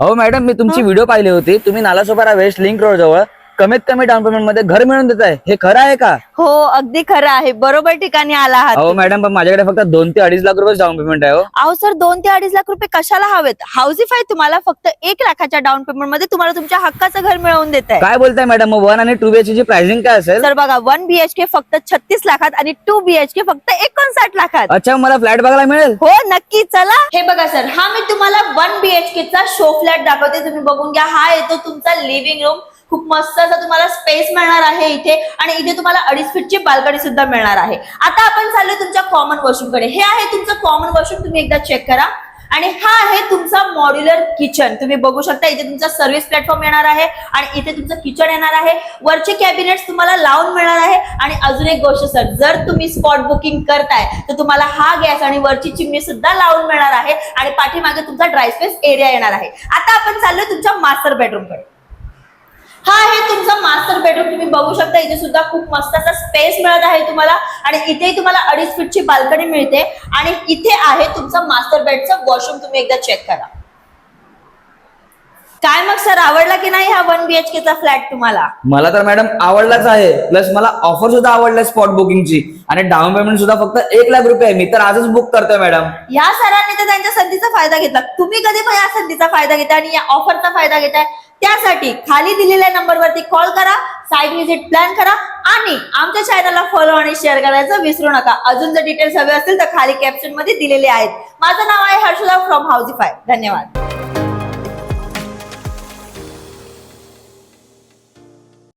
हो मॅडम, मी तुमची व्हिडिओ पाहिली होती. तुम्ही नालासोपारा वेस्ट लिंक रोड जवळ कमीत कमी डाऊन पेमेंट मध्ये घर मिळवून देताय, हे खरं आहे का? हो, अगदी खरं आहे. बरोबर ठिकाणी आला आहात हो तुम्ही. मॅडम, पण माझ्याकडे फक्त 2 ते 2.5 लाख रुपये डाऊन पेमेंट आहे. हो अहो सर, 2 ते 2.5 लाख रुपये कशाला हवेत? हाऊसिफाय तुम्हाला फक्त 1 लाखाच्या डाऊन पेमेंट मध्ये तुम्हाला तुमच्या हक्काचं घर मिळवून देत आहे. काय बोलताय मॅडम? मग 1 आणि 2 BHK ची प्राइसिंग काय असेल? सर बघा, 1 BHK फक्त 36 लाखात आणि 2 BHK फक्त 59 लाखात. अच्छा, मला फ्लॅट बघायला मिळेल? हो नक्की, चला. हे बघा सर, हा मी तुम्हाला 1 BHK चा शो फ्लॅट दाखवते. तुम्ही बघून घ्या. हा येतो तुमचा लिव्हिंग रूम. खूप मस्त असं तुम्हाला स्पेस मिळणार आहे इथे, आणि इथे तुम्हाला 2.5 फीटची बाल्कनी सुद्धा मिळणार आहे. आता आपण चाललोय तुमच्या कॉमन वॉशरूम कडे. हे आहे तुमचं कॉमन वॉशरूम, तुम्ही एकदा चेक करा. आणि हा आहे तुमचा मॉड्युलर किचन. तुम्ही बघू शकता इथे तुमचा सर्व्हिस प्लॅटफॉर्म येणार आहे आणि इथे तुमचं किचन येणार आहे. वरचे कॅबिनेट्स तुम्हाला लावून मिळणार आहे. आणि अजून एक गोष्ट सर, जर तुम्ही स्पॉट बुकिंग करताय तर तुम्हाला हा गॅस आणि वरची चिमणी सुद्धा लावून मिळणार आहे. आणि पाठीमागे तुमचा ड्राय स्पेस एरिया येणार आहे. आता आपण चाललोय तुमच्या मास्टर बेडरूम कडे. हा आहे तुमचा मास्टर बेडरूम. तुम्ही बघू शकता इथे सुद्धा खूप मस्त असा स्पेस मिळत आहे तुम्हाला. आणि इथे तुम्हाला 2.5 फीटची बाल्कनी मिळते. आणि इथे आहे तुमचा मास्टर बेडचं वॉशरूम. तुम्ही एकदा चेक करा. काय मग सर, आवडला की नाही हा 1 BHK चा फ्लॅट तुम्हाला? मला तर मॅडम आवडलाच आहे. प्लस मला ऑफर सुद्धा आवडलाय स्पॉट बुकिंगची. आणि डाऊन पेमेंट सुद्धा फक्त 1 लाख रुपये आहे. मी तर आजच बुक करतोय मॅडम. या सरांनी तर त्यांच्या संधीचा फायदा घेतला. तुम्ही कधी पण या संधीचा फायदा घेताय आणि या ऑफरचा फायदा घेताय? त्यासाठी खाली दिलेल्या नंबरवरती कॉल करा, साईट व्हिजिट प्लॅन करा आणि आमच्या चॅनलला फॉलो आणि शेअर करायचं विसरू नका. अजून जर डिटेल्स हवे असतील तर खाली कॅप्शन मध्ये दिलेले आहेत. माझं नाव आहे हर्षदा फ्रॉम हाऊसिफाय. धन्यवाद.